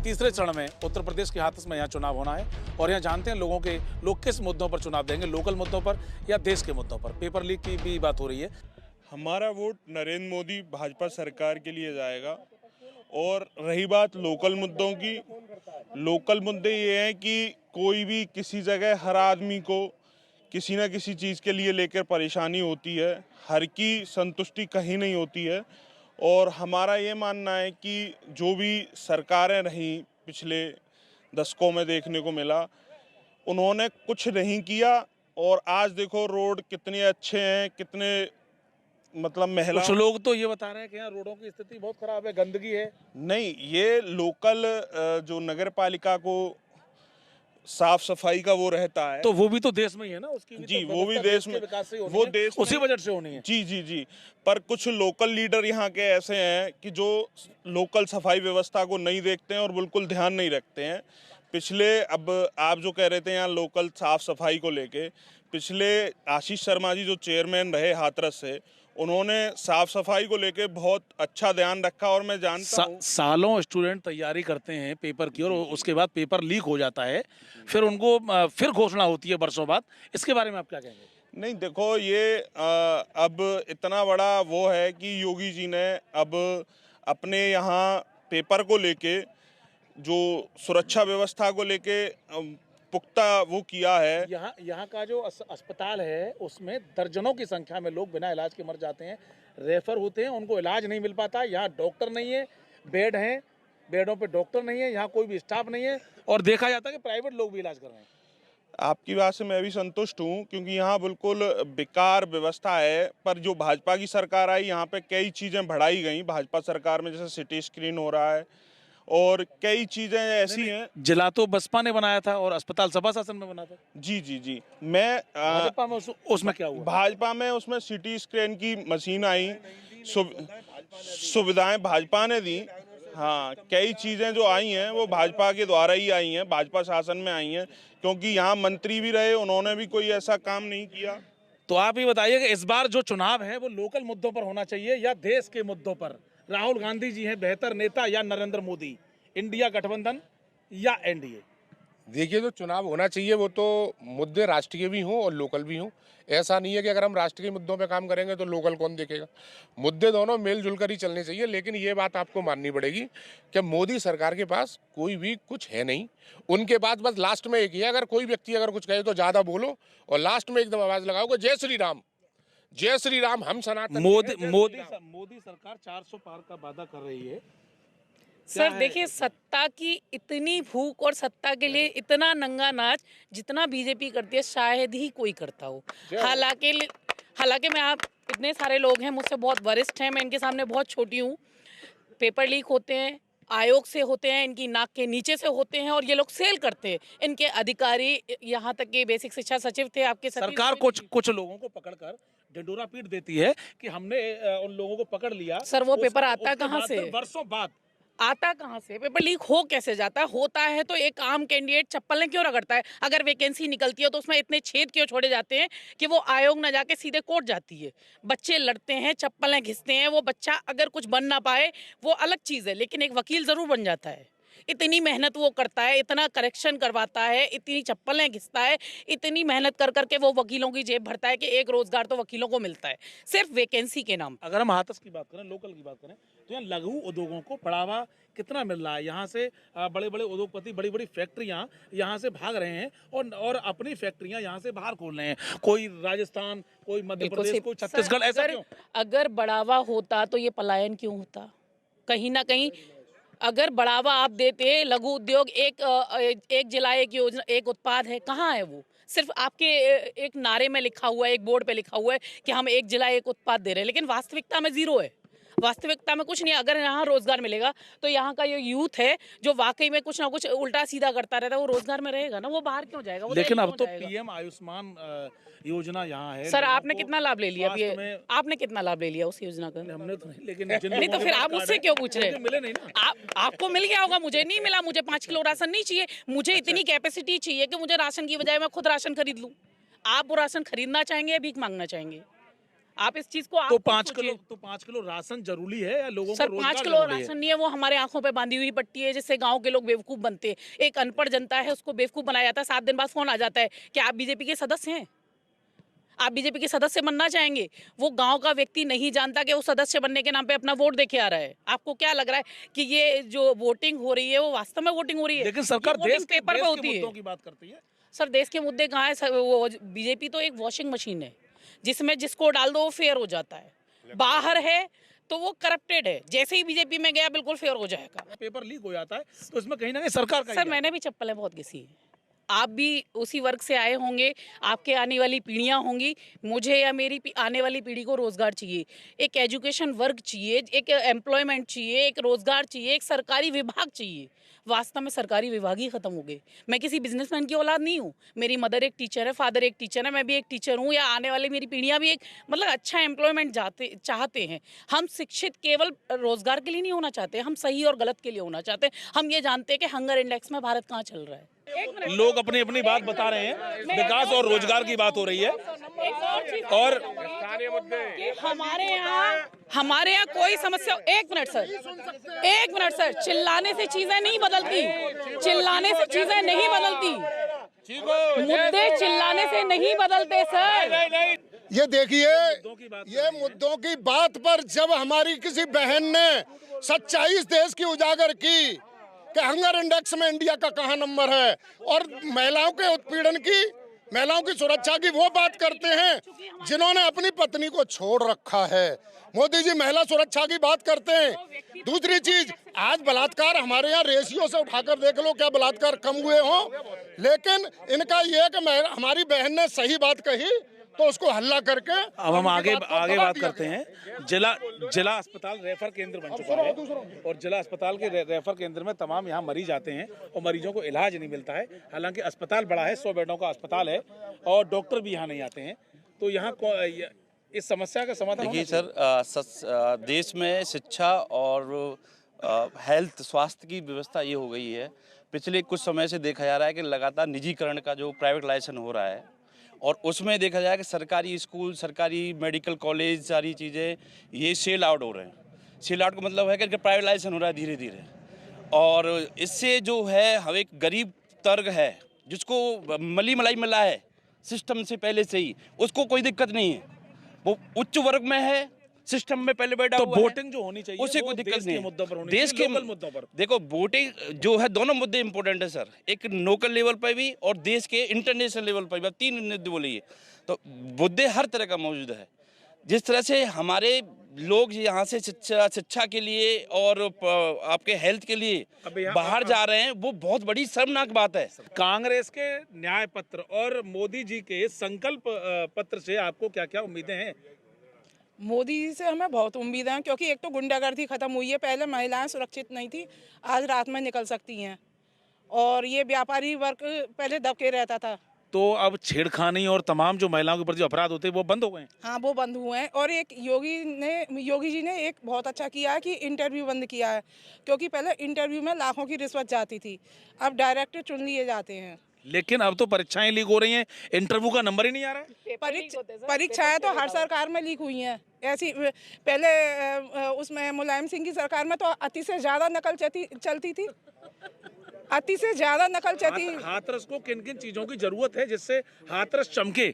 तीसरे चरण में उत्तर प्रदेश के हाथरस में यहाँ चुनाव होना है और यहाँ जानते हैं लोग किस मुद्दों पर चुनाव देंगे, लोकल मुद्दों पर या देश के मुद्दों पर। पेपर लीक की भी बात हो रही है। हमारा वोट नरेंद्र मोदी भाजपा सरकार के लिए जाएगा। और रही बात लोकल मुद्दों की, लोकल मुद्दे ये हैं कि कोई भी किसी जगह हर आदमी को किसी न किसी चीज़ के लिए लेकर परेशानी होती है, हर की संतुष्टि कहीं नहीं होती है। और हमारा ये मानना है कि जो भी सरकारें रहीं पिछले दशकों में देखने को मिला, उन्होंने कुछ नहीं किया। और आज देखो रोड कितने अच्छे हैं, कितने मतलब महिला। कुछ लोग तो ये बता रहे हैं कि यहाँ रोडों की स्थिति बहुत खराब है, गंदगी है। नहीं, ये लोकल जो नगर पालिका को साफ सफाई का वो रहता है, तो वो भी तो देश में ही है ना, उसकी भी जी तो वो भी व्यवस्था देश में, विकास से ही होनी वो है, देश उसी बजट से होनी है। जी जी जी। पर कुछ लोकल लीडर यहाँ के ऐसे हैं कि जो लोकल सफाई व्यवस्था को नहीं देखते हैं और बिल्कुल ध्यान नहीं रखते हैं। पिछले, अब आप जो कह रहे थे यहाँ लोकल साफ सफाई को लेके, पिछले आशीष शर्मा जी जो चेयरमैन रहे हाथरस से, उन्होंने साफ सफाई को लेके बहुत अच्छा ध्यान रखा। और मैं जानता हूँ सालों स्टूडेंट तैयारी करते हैं पेपर की और उसके बाद पेपर लीक हो जाता है, फिर उनको फिर घोषणा होती है वर्षों बाद। इसके बारे में आप क्या कहेंगे? नहीं, देखो ये अब इतना बड़ा वो है कि योगी जी ने अब अपने यहाँ पेपर को लेके, जो सुरक्षा व्यवस्था को लेके पुख्ता वो किया है। यहाँ का जो अस्पताल है उसमें दर्जनों की संख्या में लोग बिना इलाज के मर जाते हैं, रेफर होते हैं, उनको इलाज नहीं मिल पाता। यहाँ डॉक्टर नहीं है, बेड हैं, बेडों पे डॉक्टर नहीं है, यहाँ कोई भी स्टाफ नहीं है और देखा जाता है कि प्राइवेट लोग भी इलाज कर रहे हैं। आपकी बात से मैं भी संतुष्ट हूँ, क्योंकि यहाँ बिल्कुल बेकार व्यवस्था है। पर जो भाजपा की सरकार आई, यहाँ पे कई चीज़ें बढ़ाई गई भाजपा सरकार में, जैसे सिटी स्क्रीन हो रहा है और कई चीज़ें ऐसी हैं। जिला तो बसपा ने बनाया था और अस्पताल सपा शासन में बना था। जी जी जी। मैं भाजपा में उसमें क्या हुआ? भाजपा में उसमें सिटी स्क्रीन की मशीन आई, सुविधाएं भाजपा ने दी। हाँ, कई चीज़ें जो आई हैं वो भाजपा के द्वारा ही आई हैं, भाजपा शासन में आई हैं, क्योंकि यहाँ मंत्री भी रहे, उन्होंने भी कोई ऐसा काम नहीं किया। तो आप ये बताइए कि इस बार जो चुनाव है वो लोकल मुद्दों पर होना चाहिए या देश के मुद्दों पर? राहुल गांधी जी हैं बेहतर नेता या नरेंद्र मोदी, इंडिया गठबंधन या एनडीए? देखिए, जो चुनाव होना चाहिए वो तो मुद्दे राष्ट्रीय भी हों और लोकल भी हों। ऐसा नहीं है कि अगर हम राष्ट्रीय मुद्दों पे काम करेंगे तो लोकल कौन देखेगा। मुद्दे दोनों मिलजुल कर ही चलने चाहिए। लेकिन ये बात आपको माननी पड़ेगी कि मोदी सरकार के पास कोई भी कुछ है नहीं। उनके पास बस लास्ट में एक ही है, अगर कोई व्यक्ति अगर कुछ कहे तो ज़्यादा बोलो और लास्ट में एकदम आवाज़ लगाओ कि जय श्री राम, जय श्री राम, हम सनातन। मोदी सरकार 400 पार का वादा कर रही है। सर देखिए, सत्ता की इतनी भूख और सत्ता के लिए इतना नंगा नाच जितना बीजेपी करती है शायद ही कोई करता हो। हालांकि मैं, आप इतने सारे लोग हैं, मुझसे बहुत वरिष्ठ हैं, मैं इनके सामने बहुत छोटी हूँ। पेपर लीक होते हैं, आयोग से होते हैं, इनकी नाक के नीचे से होते हैं और ये लोग सेल करते हैं। इनके अधिकारी, यहाँ तक कि बेसिक शिक्षा सचिव थे आपके, सरकार कुछ लोगों को पकड़कर ढिंडोरा पीट देती है कि हमने उन लोगों को पकड़ लिया। सर वो पेपर आता कहाँ से? वर्षों बाद आता कहाँ से? पेपर लीक हो कैसे जाता है? होता है तो एक आम कैंडिडेट चप्पलें क्यों रगड़ता है? अगर वैकेंसी निकलती है तो उसमें इतने छेद क्यों छोड़े जाते हैं कि वो आयोग ना जाके सीधे कोर्ट जाती है? बच्चे लड़ते हैं, चप्पलें घिसते हैं, वो बच्चा अगर कुछ बन ना पाए वो अलग चीज़ है, लेकिन एक वकील ज़रूर बन जाता है। इतनी मेहनत वो करता है, इतना करेक्शन करवाता है, इतनी चप्पलें घिसता है, इतनी मेहनत कर करके वो वकीलों की जेब भरता है कि एक रोजगार तो वकीलों को मिलता है सिर्फ वैकेंसी के नाम। अगर हम हाथरस की बात करें, लोकल की बात करें, तो यहाँ लघु उद्योगों को बढ़ावा कितना मिल रहा है? यहाँ से बड़े बड़े उद्योगपति बड़ी बड़ी फैक्ट्रियाँ यहाँ से भाग रहे हैं और अपनी फैक्ट्रियाँ यहाँ से बाहर खोल रहे हैं। कोई राजस्थान, कोई मध्य प्रदेश, कोई छत्तीसगढ़। ऐसा क्यों? अगर बढ़ावा होता तो ये पलायन क्यों होता? कहीं ना कहीं अगर बढ़ावा आप देते, लघु उद्योग एक जिला एक योजना एक उत्पाद है, कहाँ है वो? सिर्फ आपके एक नारे में लिखा हुआ है, एक बोर्ड पे लिखा हुआ है कि हम एक जिला एक उत्पाद दे रहे हैं, लेकिन वास्तविकता में जीरो है। वास्तविकता में कुछ नहीं है। अगर यहाँ रोजगार मिलेगा तो यहाँ का ये यूथ है जो वाकई में कुछ ना कुछ उल्टा सीधा करता रहता है, वो रोजगार में रहेगा ना, वो बाहर क्यों जाएगा? लेकिन अब तो पीएम आयुष्मान योजना यहाँ है। सर आपने कितना लाभ ले लिया? आपने कितना लाभ ले लिया उस योजना का? हमने तो नहीं, लेकिन नहीं तो फिर आप मुझसे क्यों पूछ रहे हैं? मिले नहीं ना। आपको मिल गया होगा, मुझे नहीं मिला। मुझे 5 किलो राशन नहीं चाहिए, मुझे इतनी कैपेसिटी चाहिए कि मुझे राशन की बजाय मैं खुद राशन खरीद लूँ। आप वो राशन खरीदना चाहेंगे या भीख मांगना चाहेंगे? आप इस चीज को आप तो खुद 5 सोचिए। किलो तो 5 किलो राशन जरूरी है या लोगों सर को 5 रोजगार किलो जरूरी है? राशन नहीं है, वो हमारे आंखों पे बांधी हुई पट्टी है जिससे गांव के लोग बेवकूफ बनते हैं। एक अनपढ़ जनता है उसको बेवकूफ बनाया जाता है, 7 दिन बाद फोन आ जाता है कि आप बीजेपी के सदस्य हैं, आप बीजेपी के सदस्य बनना चाहेंगे। वो गांव का व्यक्ति नहीं जानता कि वो सदस्य बनने के नाम पे अपना वोट देके आ रहा है। आपको क्या लग रहा है कि ये जो वोटिंग हो रही है वो वास्तव में वोटिंग हो रही है? लेकिन सरकार ये वोटिंग देश के पेपर पे होती मुद्दों है। की बात करती है। सर देश के मुद्दे कहाँ है? वो बीजेपी तो एक वॉशिंग मशीन है जिसमें जिसको डाल दो वो फेयर हो जाता है। बाहर है तो वो करप्टेड है, जैसे ही बीजेपी में गया बिल्कुल फेयर हो जाएगा। पेपर लीक हो जाता है तो इसमें कहीं ना कहीं सरकार का ही सर है। मैंने भी चप्पलें बहुत घिसी है, आप भी उसी वर्ग से आए होंगे, आपके आने वाली पीढ़ियां होंगी। मुझे या मेरी आने वाली पीढ़ी को रोजगार चाहिए, एक एजुकेशन वर्ग चाहिए, एक एम्प्लॉयमेंट चाहिए, एक रोजगार चाहिए, एक सरकारी विभाग चाहिए। वास्तव में सरकारी विभाग ही खत्म हो गए। मैं किसी बिजनेसमैन की औलाद नहीं हूँ, मेरी मदर एक टीचर है, फादर एक टीचर है, मैं भी एक टीचर हूँ, या आने वाली मेरी पीढ़ियाँ भी एक मतलब अच्छा एम्प्लॉयमेंट चाहते हैं। हम शिक्षित केवल रोजगार के लिए नहीं होना चाहते, हम सही और गलत के लिए होना चाहते हैं। हम ये जानते हैं कि हंगर इंडेक्स में भारत कहाँ चल रहा है। लोग अपनी अपनी बात बता रहे हैं, विकास और रोजगार की बात हो रही है। और कि हमारे यहाँ कोई समस्या, एक मिनट सर, चिल्लाने से चीजें नहीं बदलती, चिल्लाने से चीजें नहीं बदलती, मुद्दे चिल्लाने से नहीं बदलते सर। ये देखिए, ये मुद्दों की बात पर जब हमारी किसी बहन ने सच्चाई इस देश की उजागर की कि हंगर इंडेक्स में इंडिया का कहाँ नंबर है और महिलाओं के उत्पीड़न की, महिलाओं की सुरक्षा की वो बात करते हैं जिन्होंने अपनी पत्नी को छोड़ रखा है। मोदी जी महिला सुरक्षा की बात करते हैं। दूसरी चीज, आज बलात्कार हमारे यहाँ रेशियो से उठाकर देख लो क्या बलात्कार कम हुए हों, लेकिन इनका ये कि हमारी बहन ने सही बात कही तो उसको हल्ला करके अब हम आगे बात करते हैं। जिला अस्पताल रेफर केंद्र बन चुका है और जिला अस्पताल के रेफर केंद्र में तमाम यहाँ मरीज आते हैं और मरीजों को इलाज नहीं मिलता है। हालांकि अस्पताल बड़ा है, 100 बेडों का अस्पताल है और डॉक्टर भी यहाँ नहीं आते हैं। तो यहाँ इस समस्या का समाधान देखिए सर, देश में शिक्षा और हेल्थ स्वास्थ्य की व्यवस्था ये हो गई है, पिछले कुछ समय से देखा जा रहा है कि लगातार निजीकरण का जो प्राइवेटाइजेशन हो रहा है और उसमें देखा जाए कि सरकारी स्कूल, सरकारी मेडिकल कॉलेज, सारी चीज़ें ये सेल आउट हो रहे हैं। सेल आउट का मतलब है कि प्राइवेटाइजेशन हो रहा है धीरे धीरे, और इससे जो है हम एक गरीब तर्ग है जिसको मली मलाई मिला है सिस्टम से पहले से ही, उसको कोई दिक्कत नहीं है, वो उच्च वर्ग में है, सिस्टम में पहले बैठा तो हुआ है, वोटिंग जो होनी चाहिए उसे वो कोई दिक्कत देश नहीं के है। मुद्दों पर होनी देश चाहिए, के लोकल मुद्दों पर। देखो वोटिंग जो है दोनों मुद्दे इंपॉर्टेंट है सर, एक लोकल लेवल पर भी और देश के इंटरनेशनल लेवल पर भी। 3 मुद्दे बोलिए तो मुद्दे हर तरह का मौजूद है। जिस तरह से हमारे लोग यहाँ से शिक्षा के लिए और आपके हेल्थ के लिए बाहर जा रहे हैं, वो बहुत बड़ी शर्मनाक बात है। कांग्रेस के न्याय पत्र और मोदी जी के संकल्प पत्र से आपको क्या क्या उम्मीदें हैं? मोदी जी से हमें बहुत उम्मीद है, क्योंकि एक तो गुंडागर्दी खत्म हुई है, पहले महिलाएं सुरक्षित नहीं थी, आज रात में निकल सकती हैं, और ये व्यापारी वर्ग पहले दबके रहता था। तो अब छेड़खानी और तमाम जो महिलाओं के प्रति जो अपराध होते हैं वो बंद हो गए हैं। हाँ, वो बंद हुए हैं। और एक योगी जी ने एक बहुत अच्छा किया है कि इंटरव्यू बंद किया है, क्योंकि पहले इंटरव्यू में लाखों की रिश्वत जाती थी, अब डायरेक्ट चुन लिए जाते हैं। लेकिन अब तो परीक्षाएं लीक हो रही हैं, इंटरव्यू का नंबर ही नहीं आ रहा है। परीक्षाएं तो हर सरकार में लीक हुई हैं ऐसी। पहले उसमें मुलायम सिंह की सरकार में तो अति से ज्यादा नकल चलती थी, अति से ज्यादा नकल चलती। हाथरस को किन किन चीजों की जरूरत है जिससे हाथरस चमके,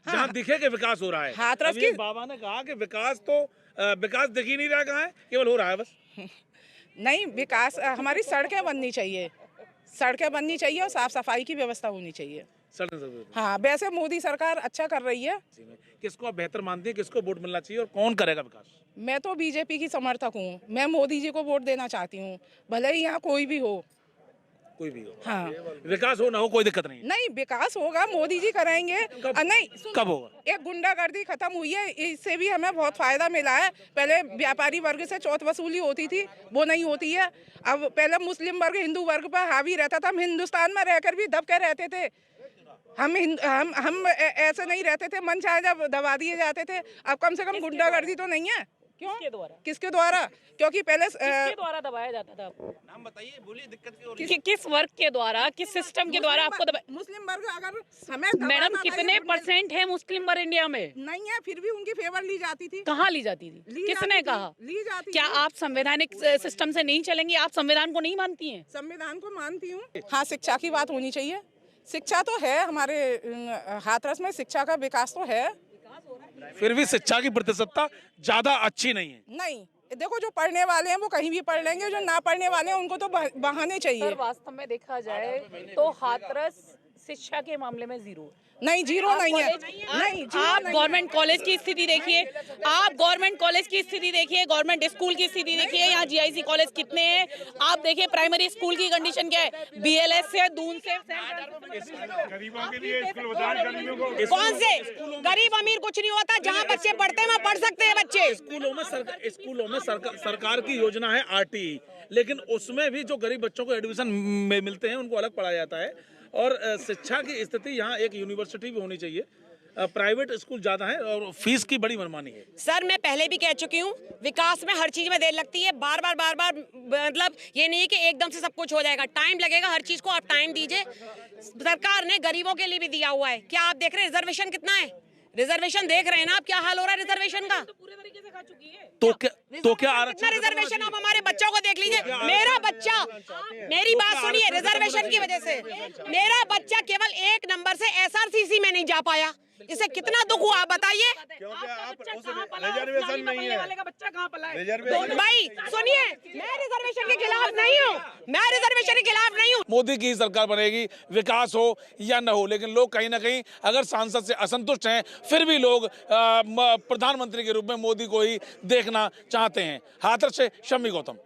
जहाँ दिखे कि विकास हो रहा है? हाथरस अभी की एक बाबा ने कहा कि विकास दिख ही नहीं रहा, कहाँ है, केवल हो रहा है बस। नहीं, विकास हमारी सड़कें बननी चाहिए, सड़कें बननी चाहिए और साफ सफाई की व्यवस्था होनी चाहिए। हाँ, वैसे मोदी सरकार अच्छा कर रही है। किसको आप बेहतर मानते हैं, किसको वोट मिलना चाहिए और कौन करेगा विकास? मैं तो बीजेपी की समर्थक हूँ, मैं मोदी जी को वोट देना चाहती हूँ, भले ही यहाँ कोई भी हो। हाँ, विकास हो ना हो कोई दिक्कत नहीं। नहीं, विकास होगा, मोदी जी करेंगे। नहीं, कब होगा? एक गुंडागर्दी खत्म हुई है, इससे भी हमें बहुत फायदा मिला है। पहले व्यापारी वर्ग से चौथ वसूली होती थी, वो नहीं होती है अब। पहले मुस्लिम वर्ग हिंदू वर्ग पर हावी रहता था, हम हिंदुस्तान में रहकर भी दबके रहते थे। हम ऐसे नहीं रहते थे, मन चाहे जब दबा दिए जाते थे। अब कम से कम गुंडागर्दी तो नहीं है। क्यों? किसके द्वारा? किसके द्वारा? क्योंकि पहले किसके द्वारा दबाया जाता था आपको? नाम बताइए, बोलिए, दिक्कत क्यों हो किस वर्ग के द्वारा, किस सिस्टम के द्वारा आपको दबाया? मुस्लिम वर्ग अगर हमें मैडम दबाना था, कितने ये परसेंट है मुस्लिम वर्ग इंडिया में? नहीं है, फिर भी उनकी फेवर ली जाती थी। कहाँ ली जाती थी? ली किसने जाती थी, कहा? ली जाती क्या थी। आप संवैधानिक सिस्टम से नहीं चलेंगी? आप संविधान को नहीं मानती हैं? संविधान को मानती हूँ। हाँ, शिक्षा की बात होनी चाहिए। शिक्षा तो है हमारे हाथरस में, शिक्षा का विकास तो है। फिर भी शिक्षा की प्रतिशतता ज्यादा अच्छी नहीं है। नहीं, देखो जो पढ़ने वाले हैं वो कहीं भी पढ़ लेंगे, जो ना पढ़ने वाले हैं उनको तो बहाने चाहिए। सर वास्तव में देखा जाए तो हाथरस शिक्षा के मामले में जीरो। नहीं, जीरो नहीं है। नहीं, जीरो आप नहीं है। गवर्नमेंट कॉलेज की स्थिति देखिए, आप गवर्नमेंट कॉलेज की स्थिति देखिए, गवर्नमेंट स्कूल की स्थिति देखिए, यहाँ जीआईसी कॉलेज कितने हैं आप देखिए। प्राइमरी स्कूल की कंडीशन क्या है? बीएलएस से, दून से, कौन से गरीब अमीर कुछ नहीं होता, जहाँ बच्चे पढ़ते हैं वहाँ पढ़ सकते हैं बच्चे। स्कूलों में सरकार की योजना है आरटीई, लेकिन उसमें भी जो गरीब बच्चों को एडमिशन मिलते हैं उनको अलग पढ़ाया जाता है। और शिक्षा की स्थिति यहाँ एक यूनिवर्सिटी भी होनी चाहिए। प्राइवेट स्कूल ज्यादा है और फीस की बड़ी मनमानी है। सर मैं पहले भी कह चुकी हूँ, विकास में हर चीज में देर लगती है। बार बार मतलब ये नहीं है कि एकदम से सब कुछ हो जाएगा, टाइम लगेगा हर चीज को। आप टाइम दीजिए। सरकार ने गरीबों के लिए भी दिया हुआ है। क्या आप देख रहे हैं रिजर्वेशन कितना है? रिजर्वेशन देख रहे हैं ना आप, क्या हाल हो रहा है रिजर्वेशन का? पूरे तरीके से खा चुकी है। तो क्या कितना आरक्षण रिजर्वेशन? आप हमारे बच्चों को देख लीजिए। मेरा बच्चा, मेरी बात सुनिए, रिजर्वेशन की वजह से मेरा बच्चा केवल 1 नंबर से एसआरसीसी में नहीं जा पाया। इसे कितना दुख हुआ आप बताइए। रिजर्वेशन नहीं है। वाले का बच्चा कहाँ पला है? भाई सुनिए, मैं रिजर्वेशन के खिलाफ नहीं हूँ, मैं रिजर्वेशन के खिलाफ नहीं हूँ। मोदी की सरकार बनेगी, विकास हो या न हो, लेकिन लोग कहीं ना कहीं अगर सांसद से असंतुष्ट हैं फिर भी लोग प्रधानमंत्री के रूप में मोदी को ही देखना चाहते हैं। हाथरस से शम्मी गौतम।